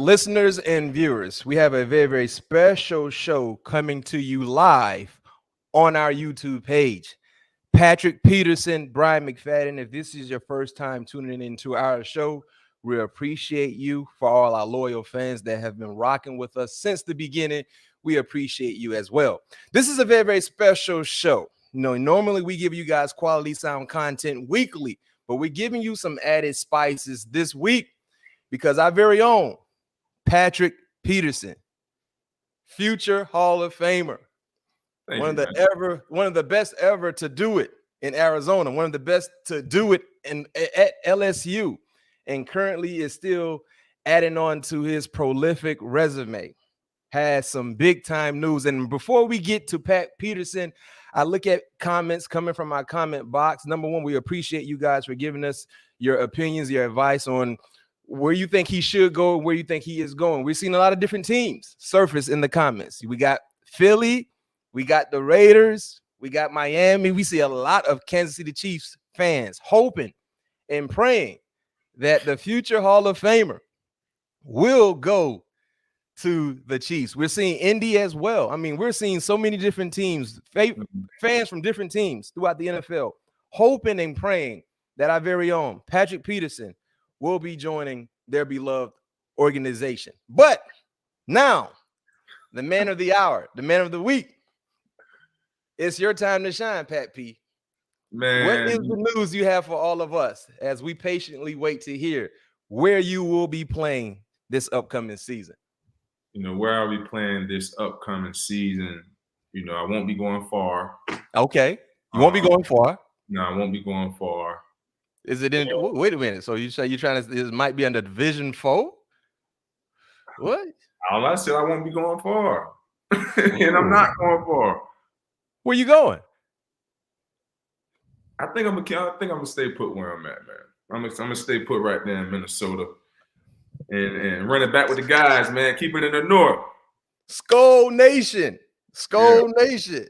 Listeners and viewers, we have a very, very special show coming to you live on our YouTube page. Patrick Peterson, Bryant McFadden. If this is your first time tuning into our show, we appreciate you. For all our loyal fans that have been rocking with us since the beginning, we appreciate you as well. This is a very, very special show. Normally we give you guys quality sound content weekly, but we're giving you some added spices this week because our very own Patrick Peterson, future Hall of Famer, one of the best ever to do it in Arizona, one of the best to do it at LSU, and currently is still adding on to his prolific resume. Has some big time news. And before we get to Pat Peterson, I look at comments coming from our comment box. Number one, we appreciate you guys for giving us your opinions, your advice on where you think he should go and where you think he is going. We've seen a lot of different teams surface in the comments. We got Philly, we got the Raiders, we got Miami. We see a lot of Kansas City Chiefs fans hoping and praying that the future Hall of Famer will go to the Chiefs. We're seeing Indy as well. I mean, we're seeing so many different teams, fans from different teams throughout the NFL, hoping and praying that our very own Patrick Peterson will be joining their beloved organization. But now, the man of the hour, the man of the week, it's your time to shine, Pat P. Man, what is the news you have for all of us as we patiently wait to hear where you will be playing this upcoming season? Where I'll be playing this upcoming season, I won't be going far. Okay. You won't be going far? No, I won't be going far. Is it in? Wait a minute. So you say you're trying to? This might be under Division 4. What? All I said, I won't be going far, and I'm not going far. Where you going? I think I'm gonna stay put where I'm at, man. I'm gonna stay put right there in Minnesota, and run it back with the guys, man. Keep it in the north. Skull Nation, Nation.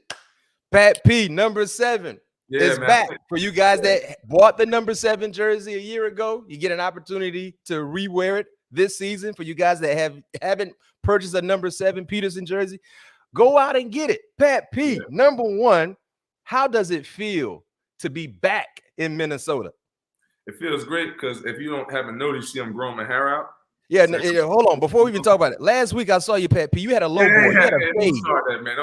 Pat P, number 7. It's back for you guys that bought the number 7 jersey a year ago. You get an opportunity to rewear it this season. For you guys that haven't purchased a number 7 Peterson jersey, go out and get it. Pat P, number 1, how does it feel to be back in Minnesota? It feels great because if you haven't noticed, I'm growing my hair out. Yeah, hold on. Before we even talk about it, last week I saw you, Pat P. You had a low boy. You had a fade.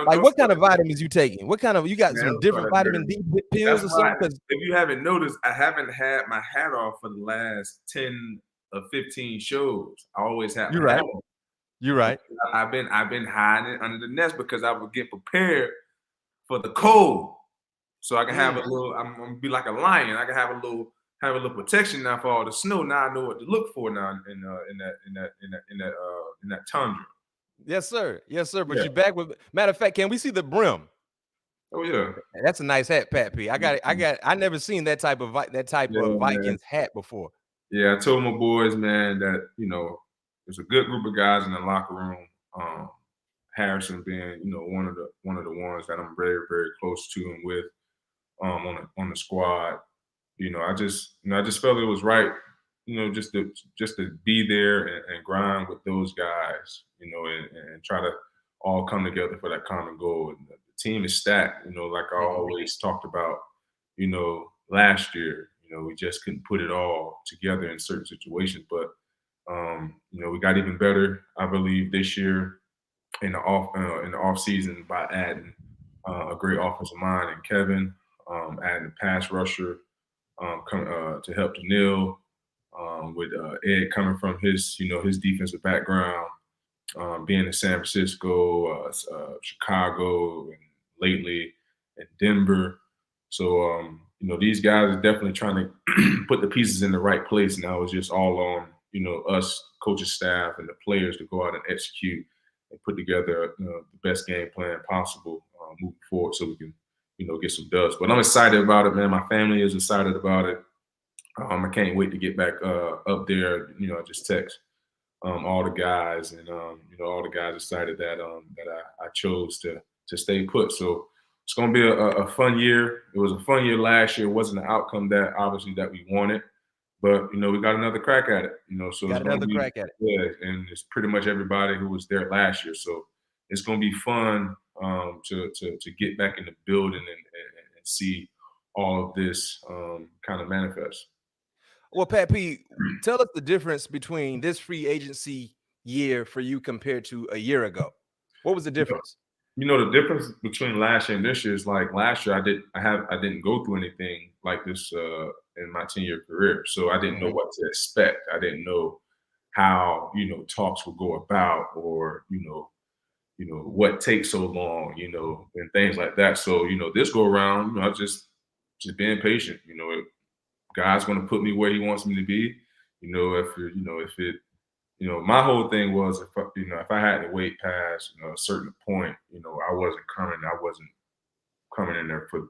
Like, what kind of vitamins you taking? What kind of, you got some different vitamin D pills or something? If you haven't noticed, I haven't had my hat off for the last 10 or 15 shows. I always have. You're right. You're right. I've been hiding it under the nest because I would get prepared for the cold, so I can have a little. I'm gonna be like a lion. I can have a little protection now for all the snow. Now I know what to look for now in that tundra. Yes, sir. Yes, sir. But you're back with. Matter of fact, can we see the brim? Oh yeah, that's a nice hat, Pat P. I never seen that type of Vikings hat before. Yeah, I told my boys, man, that there's a good group of guys in the locker room. Harrison being one of the ones that I'm very, very close to and with on the squad. I just felt it was right, just to be there and grind with those guys, and try to all come together for that common goal. And the team is stacked, like I always talked about, last year. We just couldn't put it all together in certain situations, but we got even better, I believe, this year in the off season by adding a great offensive mind in Kevin, adding a pass rusher. To help Daniil, with Ed coming from his defensive background, being in San Francisco, Chicago, and lately in Denver. So, these guys are definitely trying to put the pieces in the right place. Now it's just all on, us, coaching staff, and the players to go out and execute and put together the best game plan possible moving forward so we can get some dubs. But I'm excited about it, man. My family is excited about it. I can't wait to get back up there. I just text all the guys, and all the guys excited that I chose to stay put. So it's going to be a fun year. It was a fun year last year. It wasn't the outcome that obviously that we wanted, But we got another crack at it. So it's Got going to another be crack at it. and it's pretty much everybody who was there last year. So it's going to be fun to get back in the building and see all of this kind of manifest. Well, Pat P, tell us the difference between this free agency year for you compared to a year ago. What was the difference? The difference between last year and this year is like last year I didn't go through anything like this in my 10-year career. So I didn't know what to expect. I didn't know how, talks would go about or, what takes so long, and things like that. So, this go around, I just being patient, God's gonna put me where he wants me to be. My whole thing was if I had to wait past a certain point, I wasn't coming in there for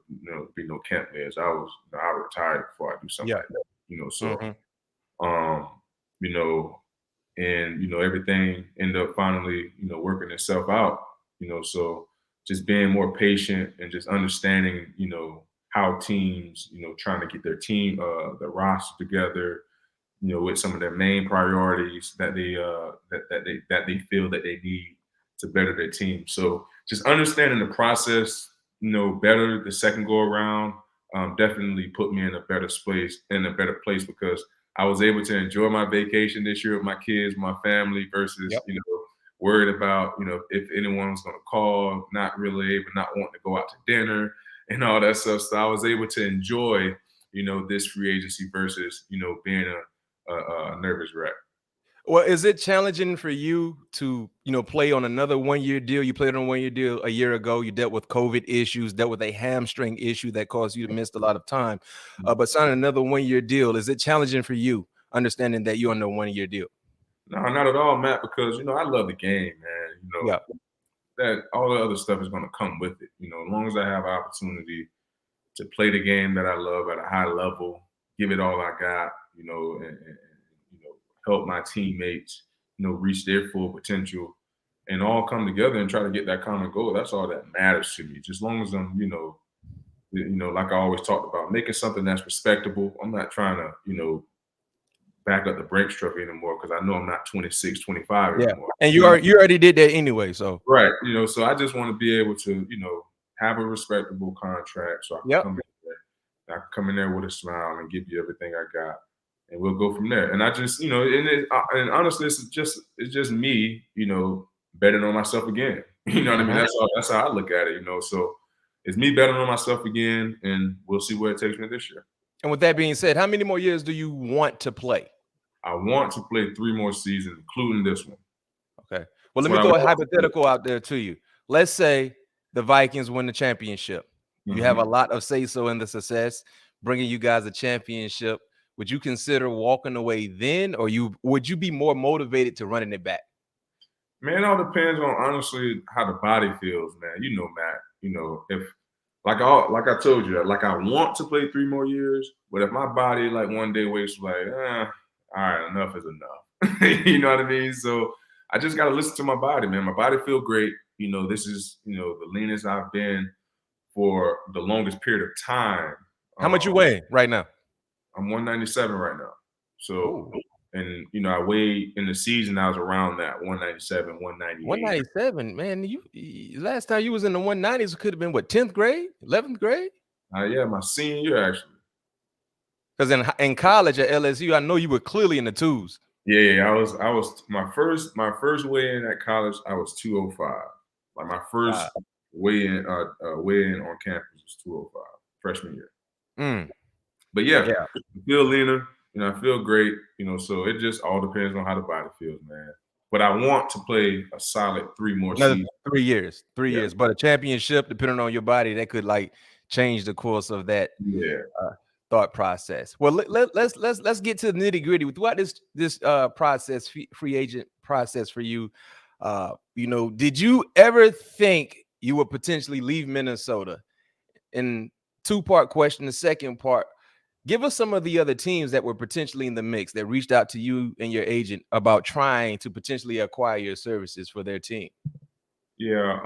be no camp layers. I retired before I do something Yeah. like that. So Mhm. um, you know, and everything ended up finally, working itself out. So just being more patient and just understanding, how teams, trying to get their team the roster together, with some of their main priorities that they feel that they need to better their team. So just understanding the process, better the second go around, definitely put me in a better place because I was able to enjoy my vacation this year with my kids, my family, versus Yep. worried about if anyone's going to call, not really able, not wanting to go out to dinner and all that stuff. So I was able to enjoy this free agency versus being a nervous wreck. Well, is it challenging for you to, play on another 1-year deal? You played on a 1-year deal a year ago. You dealt with COVID issues, dealt with a hamstring issue that caused you to miss a lot of time. But signing another 1-year deal, is it challenging for you, understanding that you're on a 1-year deal? No, not at all, Matt, because I love the game, man. Yeah. That all the other stuff is going to come with it. As long as I have opportunity to play the game that I love at a high level, give it all I got, and help my teammates, reach their full potential, and all come together and try to get that common goal. That's all that matters to me. Just as long as I'm, like I always talked about, making something that's respectable. I'm not trying to, back up the Brinks trophy anymore because I know I'm not 26, 25 Yeah. anymore. And you already did that anyway. So Right. So I just want to be able to, have a respectable contract so I can yep. come in there. I can come in there with a smile and give you everything I got. And we'll go from there. And I just, and honestly, it's just me, betting on myself again. You know what I mean? That's how I look at it, So it's me betting on myself again, and we'll see where it takes me this year. And with that being said, how many more years do you want to play? I want to play 3 more seasons, including this one. Okay. Well, let That's me what I throw a want to do. hypothetical out there to you. Let's say the Vikings win the championship. You have a lot of say-so in the success, bringing you guys a championship. Would you consider walking away then, or would you be more motivated to running it back? Man, it all depends on honestly how the body feels, man. Matt. If like I told you, like I want to play 3 more years, but if my body like one day wakes like, all right, enough is enough. You know what I mean? So I just gotta listen to my body, man. My body feel great. This is the leanest I've been for the longest period of time. How much you weighing right now? I'm 197 right now. So, Oh, and I weighed in the season, I was around that 197, 198. 197, man. Last time you was in the 190s could have been what, 10th grade, 11th grade? Yeah, my senior year actually. Because in college at LSU, I know you were clearly in the twos. Yeah, I was my first weigh in at college, I was 205. Like my first weigh in on campus was 205, freshman year. But yeah, I feel leaner, I feel great, so it just all depends on how the body feels, man. But I want to play a solid 3 more Another seasons. 3 years, 3 Yeah. years. But a championship, depending on your body, that could like change the course of that Yeah. thought process. Well, let's get to the nitty gritty. Throughout this process, free agent process for you, did you ever think you would potentially leave Minnesota? And 2-part question. The second part, give us some of the other teams that were potentially in the mix that reached out to you and your agent about trying to potentially acquire your services for their team. Yeah.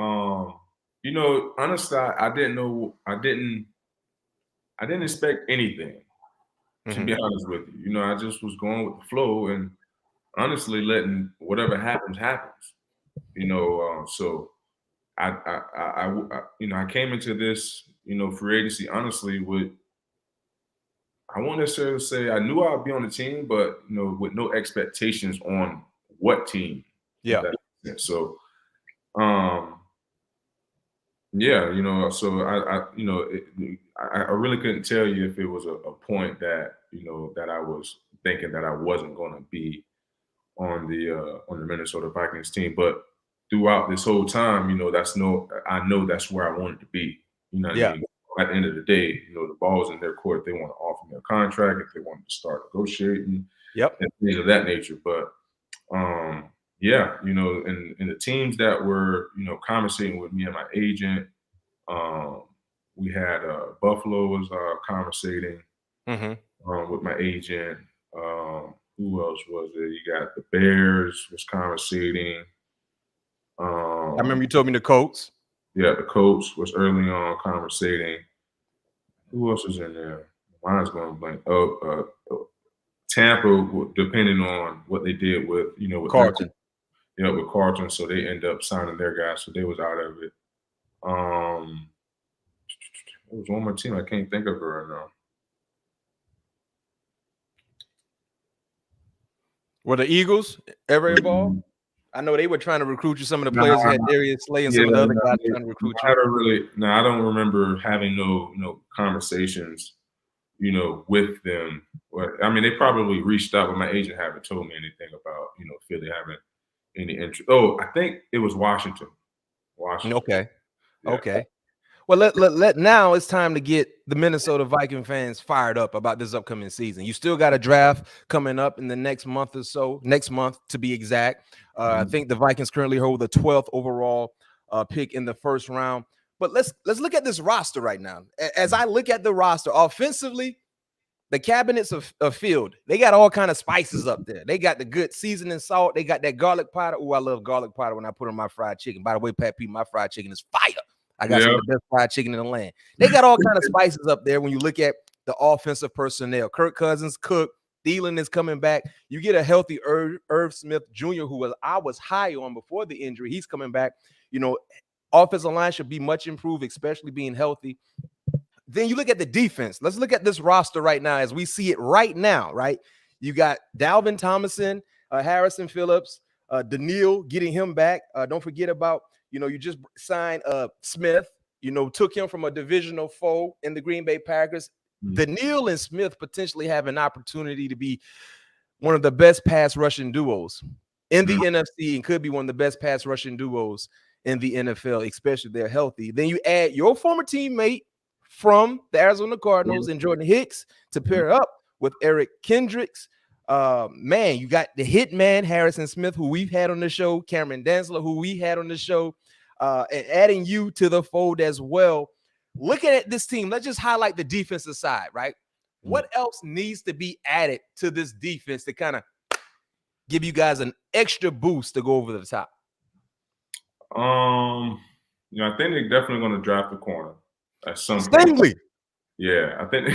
Honestly, I didn't expect anything. to be honest with you. You know, I just was going with the flow and honestly letting whatever happens, happens. You know, so you know, I came into this, you know, free agency honestly with, I won't necessarily say I knew I'd be on the team, but you know, with no expectations on what team. If Yeah. that makes sense. So, yeah, you know, so you know, I really couldn't tell you if it was a point that, you know, that I was thinking that I wasn't going to be on the Minnesota Vikings team, but throughout this whole time, you know, I know that's where I wanted to be. You know what I Yeah. mean? At the end of the day, you know, the ball's in their court. If they want to offer me a contract, if they want to start negotiating, Yep. and things of that nature. But yeah, you know, and the teams that were, you know, conversating with me and my agent, we had Buffalo was conversating with my agent. Who else was it? You got the Bears was conversating. I remember you told me the Colts. Yeah, the Colts was early on conversating. Who else was in there? Mine's going blank. Tampa, depending on what they did with, you know, with Carlton. with Carlton, so they end up signing their guys, so they was out of it. There was one more team I can't think of her right now. Were the Eagles ever involved? I know they were trying to recruit you. Some of the players had Darius Slay and some of the other guys trying to recruit you. I don't remember having no conversations, you know, with them. I mean, they probably reached out, but my agent haven't told me anything about, you know, Philly having any interest. Oh, I think it was Washington. Okay. Yeah. Okay. Well, let now it's time to get the Minnesota Viking fans fired up about this upcoming season. You still got a draft coming up in the next month or so, next month to be exact. I think the Vikings currently hold the 12th overall pick in the first round. But let's look at this roster right now. As I look at the roster offensively, the cabinets of field, they got all kind of spices up there. They got the good seasoning salt. They got that garlic powder. Oh, I love garlic powder when I put on my fried chicken. By the way, Pat Pete, my fried chicken is fire. I got some of the best fried chicken in the land. They got all kind of spices up there when you look at the offensive personnel. Kirk Cousins, Cook, Thielen is coming back. You get a healthy Irv Smith Jr., who I was high on before the injury. He's coming back. You know, offensive line should be much improved, especially being healthy. Then you look at the defense. Let's look at this roster right now as we see it right now, right? You got Dalvin Tomlinson, Harrison Phillips, Daniil, getting him back. Don't forget about, you know, you just signed Smith, you know, took him from a divisional foe in the Green Bay Packers. Daniil and Smith potentially have an opportunity to be one of the best pass rushing duos in the NFC and could be one of the best pass rushing duos in the NFL, especially if they're healthy. Then you add your former teammate from the Arizona Cardinals and Jordan Hicks to pair up with Eric Kendricks. Man, you got the hitman Harrison Smith, who we've had on the show, Cameron Dantzler, who we had on the show, and adding you to the fold as well. Looking at this team, let's just highlight the defensive side, right? What else needs to be added to this defense to kind of give you guys an extra boost to go over the top? You know, I think they're definitely going to draft a corner at some Stingley. point. Yeah, I think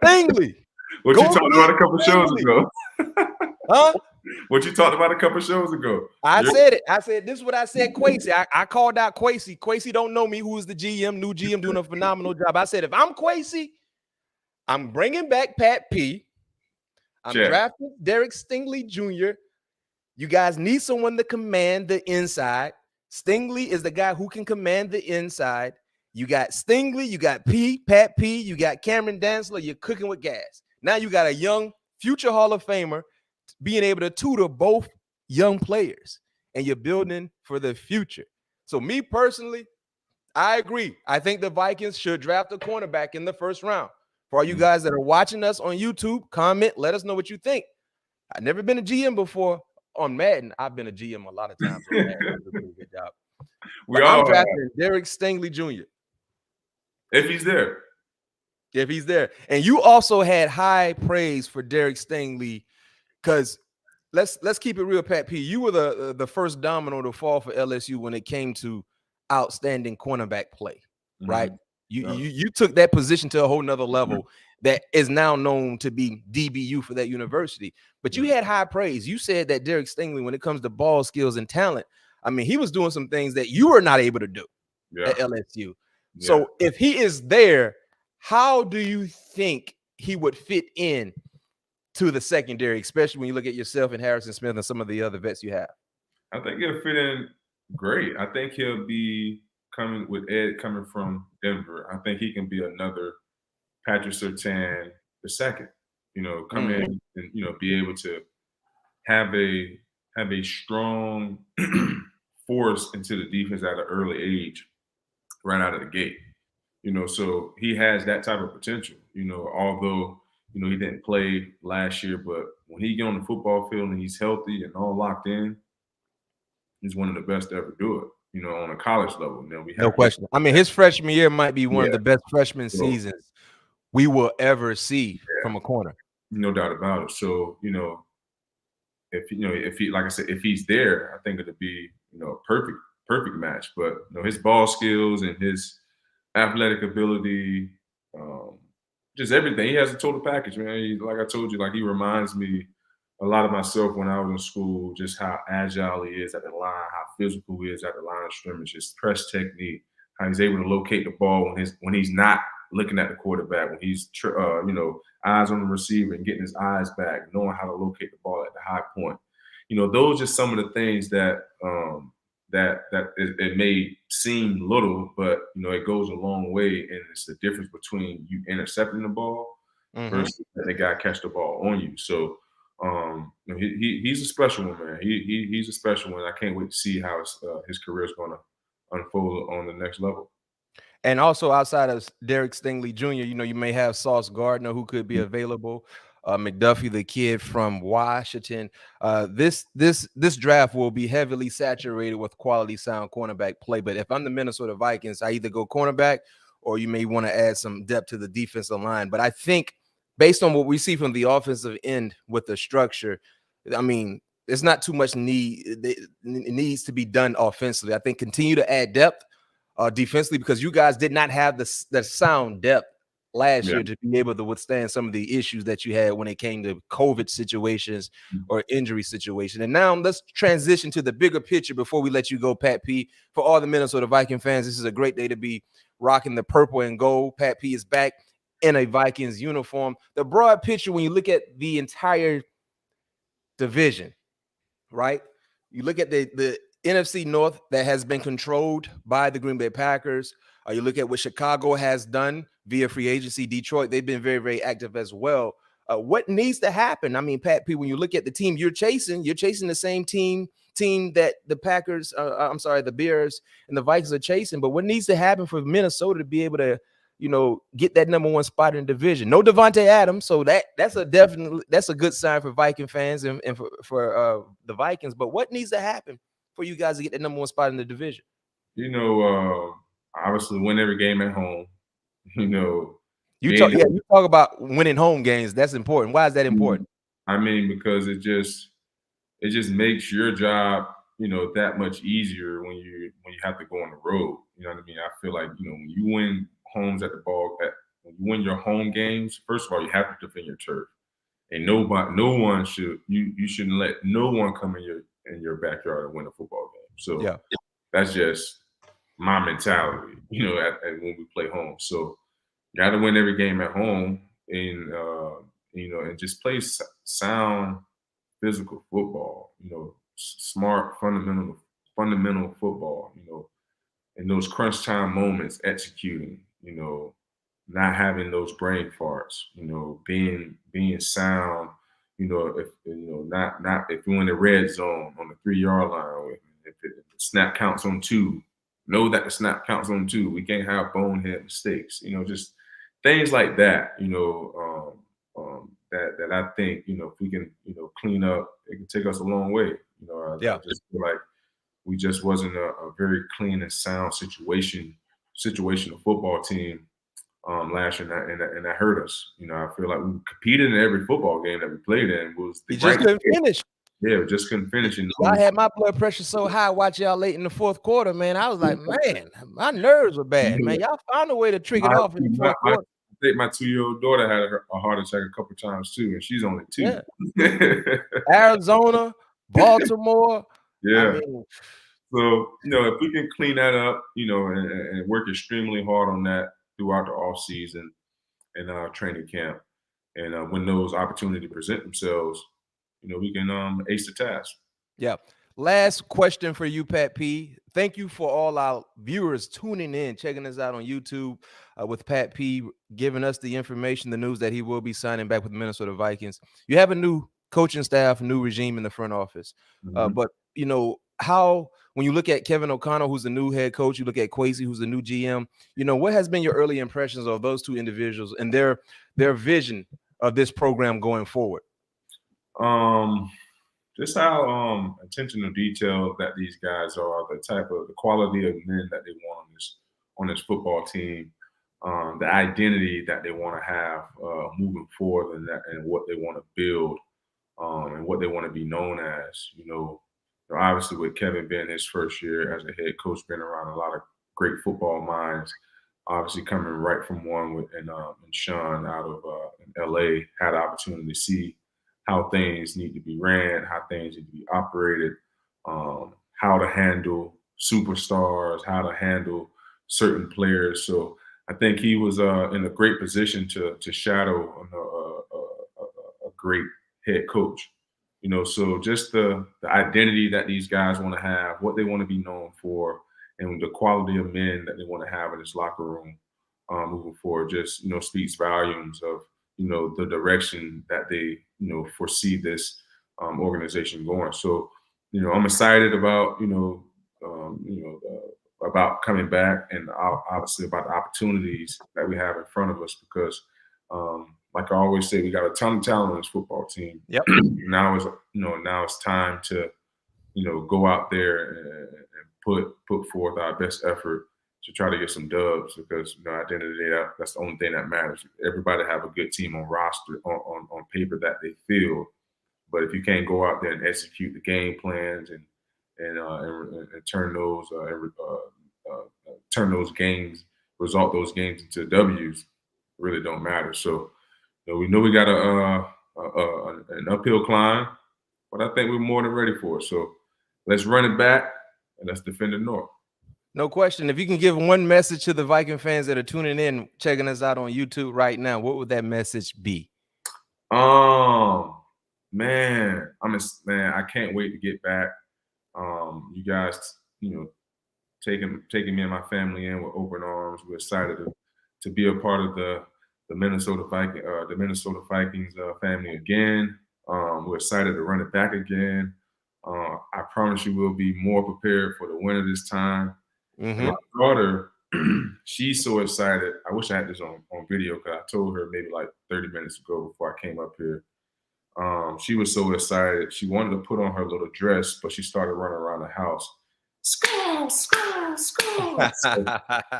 Stingley. What you talked about a couple shows ago. Huh? What you talked about a couple shows ago. I said it. I said, this is what I said, Kwesi. I called out Kwesi. Kwesi don't know me, who is the GM, new GM doing a phenomenal job. I said, if I'm Kwesi, I'm bringing back Pat P. I'm drafting Derek Stingley Jr. You guys need someone to command the inside. Stingley is the guy who can command the inside. You got Stingley, you got Pat P, you got Cameron Dantzler. You're cooking with gas. Now you got a young future Hall of Famer being able to tutor both young players, and you're building for the future. So me personally, I agree. I think the Vikings should draft a cornerback in the first round. For all you guys that are watching us on YouTube, comment, let us know what you think. I've never been a GM before on Madden. I've been a GM a lot of times on Madden. I do a pretty good job. I'm drafting Derek Stingley Jr. If he's there. If he's there. And you also had high praise for Derek Stingley, because let's keep it real, Pat P. You were the first domino to fall for LSU when it came to outstanding cornerback play, right? You took that position to a whole nother level that is now known to be DBU for that university. But you had high praise. You said that Derek Stingley, when it comes to ball skills and talent, I mean, he was doing some things that you were not able to do at LSU. So if he is there, how do you think he would fit in to the secondary, especially when you look at yourself and Harrison Smith and some of the other vets you have? I think he'll fit in great. I think he'll be coming with Ed coming from Denver. I think he can be another Patrick Surtain the second. Come in and be able to have a strong force into the defense at an early age, right out of the gate. So he has that type of potential. Although he didn't play last year, but when he get on the football field and he's healthy and all locked in, he's one of the best to ever do it. On a college level. Now no question. I mean, his freshman year might be one of the best freshman seasons we will ever see from a corner. No doubt about it. So, if he, like I said, if he's there, I think it'll be, a perfect match. But his ball skills and his athletic ability, just everything. He has a total package, man. Like I told you, he reminds me a lot of myself when I was in school, just how agile he is at the line, how physical he is at the line of scrimmage, his press technique, how he's able to locate the ball when he's not looking at the quarterback, when he's eyes on the receiver and getting his eyes back, knowing how to locate the ball at the high point. Those are some of the things that it may seem little, but it goes a long way, and it's the difference between you intercepting the ball versus letting the guy catch the ball on you. So. He's a special one, man. He's a special one. I can't wait to see how his career is going to unfold on the next level. And also outside of Derek Stingley Jr., you may have Sauce Gardner who could be available. McDuffie, the kid from Washington. This draft will be heavily saturated with quality sound cornerback play. But if I'm the Minnesota Vikings, I either go cornerback or you may want to add some depth to the defensive line. But I think based on what we see from the offensive end with the structure, I mean, there's not too much it needs to be done offensively. I think continue to add depth defensively, because you guys did not have the sound depth last year to be able to withstand some of the issues that you had when it came to COVID situations or injury situation. And now let's transition to the bigger picture before we let you go, Pat P. For all the Minnesota Viking fans, this is a great day to be rocking the purple and gold. Pat P is back in a Vikings uniform. The broad picture, when you look at the entire division, right? You look at the NFC North that has been controlled by the Green Bay Packers. You look at what Chicago has done via free agency. Detroit, they've been very, very active as well. What needs to happen? I mean, Pat P, when you look at the team you're chasing the same team that the Packers, the Bears and the Vikings are chasing. But what needs to happen for Minnesota to be able to get that number one spot in the division? No Devontae Adams, so that's a good sign for Viking fans and for the Vikings. But what needs to happen for you guys to get that number one spot in the division? Obviously win every game at home. You talk about winning home games. That's important. Why is that important? I mean, because it just makes your job, that much easier when you have to go on the road. You know what I mean? I feel like, when you win homes at the when you win your home games, first of all, you have to defend your turf. And you shouldn't let no one come in your backyard and win a football game. So that's just my mentality, when we play home. So you got to win every game at home, and and just play sound physical football. Smart fundamental football. In those crunch time moments, executing. Not having those brain farts. Being sound. If you're in the red zone on the 3-yard line, if the snap counts on 2. Know that the snap counts on 2. We can't have bonehead mistakes. Just things like that. That I think if we can clean up, it can take us a long way. I just feel like we just wasn't a very clean and sound situational football team last year, and that hurt us. I feel like we competed in every football game that we played in. We just couldn't finish. Yeah, just couldn't finish. And I had my blood pressure so high watching y'all late in the fourth quarter, man. I was like, man, my nerves were bad, man. Y'all found a way to trick it off in the fourth quarter. I think my 2-year-old daughter had a heart attack a couple times too, and she's only 2. Yeah. Arizona, Baltimore. Yeah. I mean, so, if we can clean that up, and work extremely hard on that throughout the off season and training camp, and when those opportunities present themselves, we can ace the task. Yeah. Last question for you, Pat P. Thank you for all our viewers tuning in, checking us out on YouTube with Pat P, giving us the information, the news that he will be signing back with the Minnesota Vikings. You have a new coaching staff, new regime in the front office. But, how, when you look at Kevin O'Connell, who's the new head coach, you look at Kwesi, who's the new GM, what has been your early impressions of those two individuals and their vision of this program going forward? Just how attention to detail that these guys are, the quality of men that they want on this football team, the identity that they want to have moving forward, and what they want to build, and what they want to be known as. Obviously with Kevin being his first year as a head coach, been around a lot of great football minds. Obviously coming right from one and Sean out of in LA, had the opportunity to see how things need to be ran, how things need to be operated, how to handle superstars, how to handle certain players. So I think he was in a great position to shadow a great head coach. So just the identity that these guys want to have, what they want to be known for, and the quality of men that they want to have in this locker room moving forward, just speaks volumes of the direction that they foresee this organization going. So I'm excited about about coming back, and obviously about the opportunities that we have in front of us, because like I always say, we got a ton of talent on this football team. Yep. Now it's time to go out there and put forth our best effort to try to get some dubs, because at the end of the day, that's the only thing that matters. Everybody have a good team on roster on paper that they feel, but if you can't go out there and execute the game plans and turn those games, result those games into W's, really don't matter. So we know we got an uphill climb, but I think we're more than ready for it. So let's run it back and let's defend the North. No question. If you can give one message to the Viking fans that are tuning in, checking us out on YouTube right now, what would that message be? Man, I can't wait to get back. You guys, taking me and my family in with open arms. We're excited to be a part of the Minnesota Vikings family again. We're excited to run it back again. I promise you, we'll be more prepared for the winter this time. Mm-hmm. My daughter, she's so excited. I wish I had this on video, because I told her maybe like 30 minutes ago before I came up here. She was so excited. She wanted to put on her little dress, but she started running around the house. Skull. So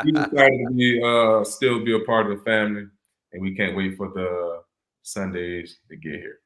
we decided to still be a part of the family, and we can't wait for the Sundays to get here.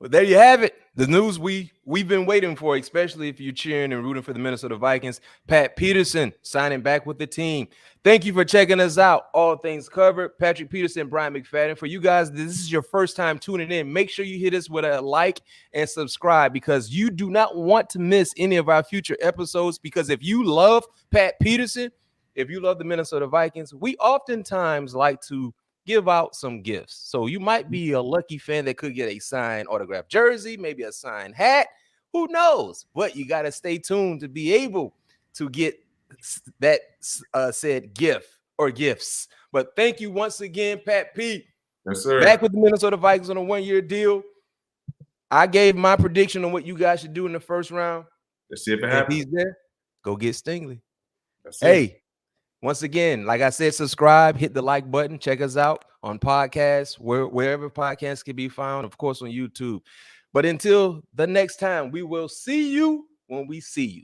Well, there you have it. The news we've been waiting for, especially if you're cheering and rooting for the Minnesota Vikings. Pat Peterson signing back with the team. Thank you for checking us out. All things covered. Patrick Peterson and Bryant McFadden. For you guys, this is your first time tuning in. Make sure you hit us with a like and subscribe, because you do not want to miss any of our future episodes. Because if you love Pat Peterson, if you love the Minnesota Vikings, we oftentimes like to give out some gifts. So you might be a lucky fan that could get a signed autographed jersey, maybe a signed hat. Who knows? But you got to stay tuned to be able to get that said gift or gifts. But thank you once again, Pat P. Yes, sir. Back with the Minnesota Vikings on a 1-year deal. I gave my prediction on what you guys should do in the first round. Let's see if it happens. If he's there, go get Stingley. That's it. Hey, once again, like I said, subscribe, hit the like button, check us out on podcasts, wherever podcasts can be found, of course, on YouTube. But until the next time, we will see you when we see you.